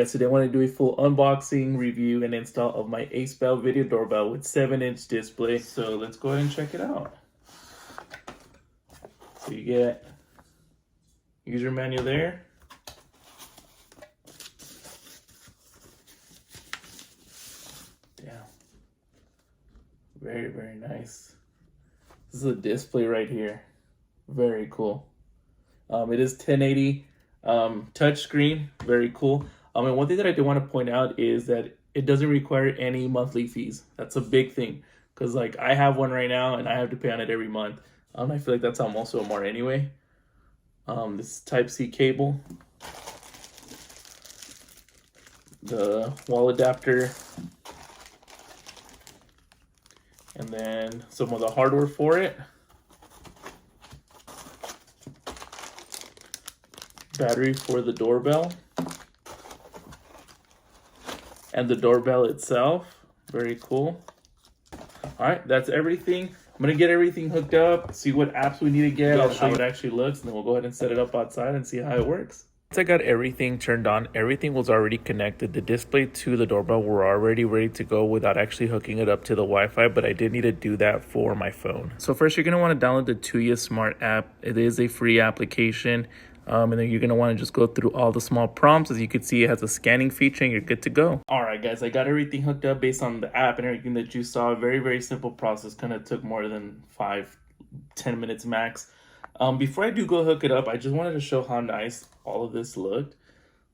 Today I want to do a full unboxing, review, and install of my Ace Bell Video Doorbell with 7-inch display. So let's go ahead and check it out. So you get user manual there. Damn. Very, very nice. This is a display right here. Very cool. It is 1080 touchscreen. Very cool. And one thing that I do want to point out is that it doesn't require any monthly fees. That's a big thing, because like I have one right now and I have to pay on it every month. I feel like that's how most of them are anyway. This Type-C cable, the wall adapter, and then some of the hardware for it. Battery for the doorbell. And the doorbell itself. Very cool. All right, that's everything. I'm gonna get everything hooked up, see what apps we need to get. I'll show you how it actually looks, and then we'll go ahead and set it up outside and see how it works. Once I got everything turned on, everything was already connected. The display to the doorbell were already ready to go without actually hooking it up to the Wi-Fi, but I did need to do that for my phone. So first, you're gonna want to download the Tuya Smart App. It is a free application. And then you're going to want to just go through all the small prompts. As you can see, it has a scanning feature and you're good to go. All right, guys, I got everything hooked up based on the app and everything that you saw. Very, very simple process. Kind of took more than 5-10 minutes max. Before I do go hook it up, I just wanted to show how nice all of this looked.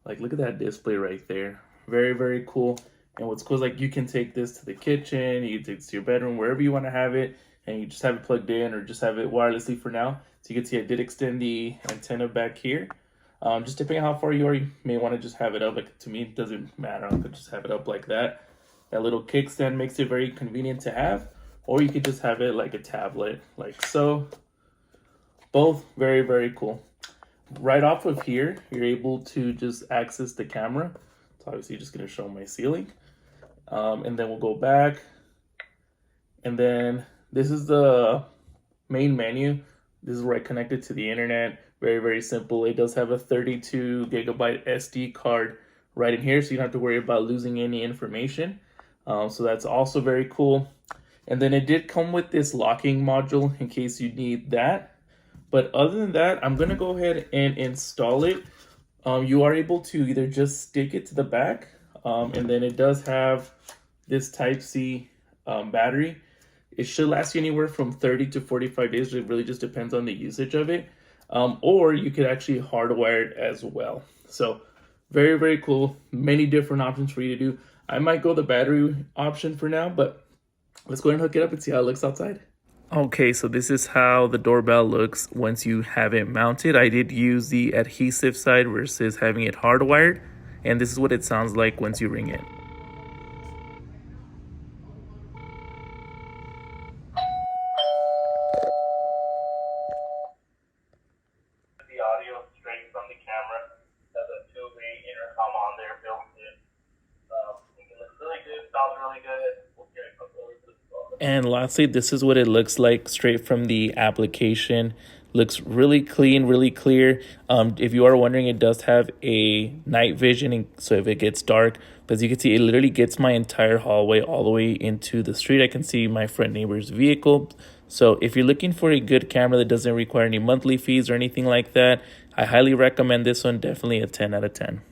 Like, look at that display right there. Very, very cool. And what's cool is like you can take this to the kitchen, you can take this to your bedroom, wherever you want to have it, and you just have it plugged in or just have it wirelessly for now. So you can see I did extend the antenna back here. Just depending on how far you are, you may want to just have it up. Like, to me, it doesn't matter. I could just have it up like that. That little kickstand makes it very convenient to have. Or you could just have it like a tablet, like so. Both very, very cool. Right off of here, you're able to just access the camera. So obviously just going to show my ceiling. And then we'll go back. And then this is the main menu. This is where I connected to the internet. Very, very simple. It does have a 32 gigabyte SD card right in here, so you don't have to worry about losing any information. So that's also very cool. And then it did come with this locking module in case you need that. But other than that, I'm going to go ahead and install it. You are able to either just stick it to the back, and then it does have this Type-C battery. It should last you anywhere from 30 to 45 days. It really just depends on the usage of it. Or you could actually hardwire it as well. So very, very cool. Many different options for you to do. I might go the battery option for now, but let's go ahead and hook it up and see how it looks outside. Okay, so this is how the doorbell looks once you have it mounted. I did use the adhesive side versus having it hardwired. And this is what it sounds like once you ring it. And lastly, this is what it looks like straight from the application. Looks really clean, really clear. If you are wondering, it does have a night vision, so if it gets dark, but as you can see, it literally gets my entire hallway all the way into the street. I can see my front neighbor's vehicle. So if you're looking for a good camera that doesn't require any monthly fees or anything like that, I highly recommend this one. Definitely a 10 out of 10.